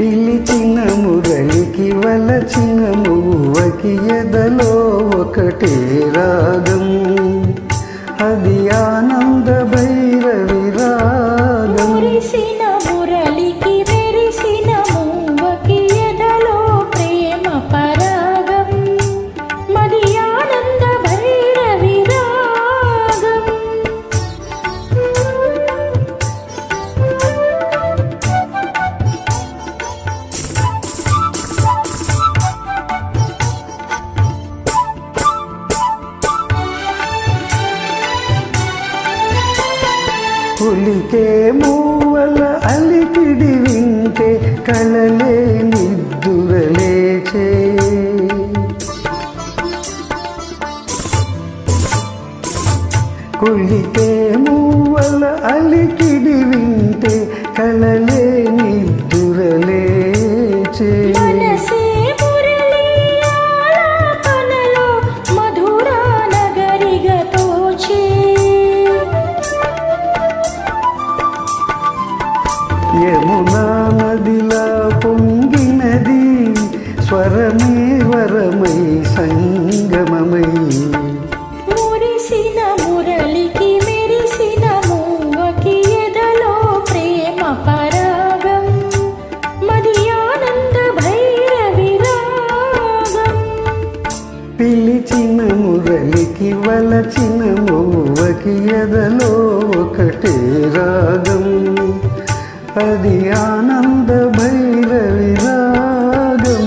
పిలిచిన మురళికి వలచిన మువ్వకి ఎదలో ఒకటే రాగం, అది ఆనంద భైరవి రాగం. మురిసిన మురళికి మెరిసిన మువ్వకి ఎదలో ప్రేమ పరాగం, మది ఆనంద భైరవి రాగం. పులికే మూవల అలికిడి వింటే కలలే నిద్దురలేచే, కులికే మూవల అలికిడి వింటే కలలే నిద్దురలేచే. మనసే మురళి ఆలాపనలో మధురా నగరిగా తోచే, యమునా నదిలా పొంగినది స్వరమే వరమై సంగమమై. మురిసిన మురళికి మెరిసిన మువ్వకి ఎదలో ప్రేమ పరాగం, మది ఆనంద భైరవి రాగం. పిలిచిన మురళికి వలచిన మువ్వకి ఎదలో ఒకటే రాగం, అది ఆనంద భైరవి రాగం.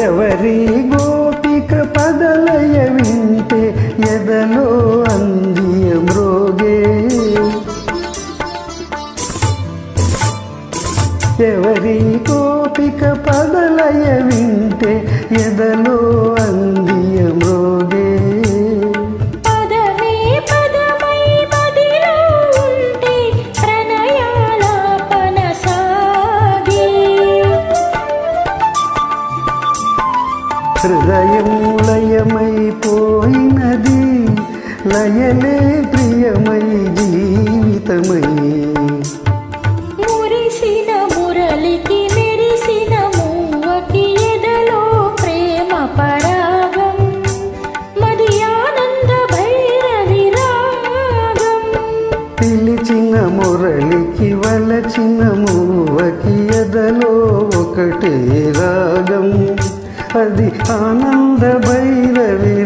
ఎవరి గోపిక పదలయ వింటే ఎదలో అందియ మ్రోగే, ఎవరి గోపిక పదలయ వింటే ఎదలో అందియ మ్రోగే. పదమే పదమై మదిలో ఉంటే ప్రణయాలాపన సాగే, హృదయం లయమైపోయినది లయలే ప్రియమై జీవితమై. మురిసిన మురళికి మెరిసిన మువ్వకి ఎదలో ప్రేమ పరాగం, మది ఆనంద భైరవి రాగం. పిలిచిన మురళికి వలచిన మువ్వకి ఎదలో ఒకటే రాగం, అది ఆనంద భైరవి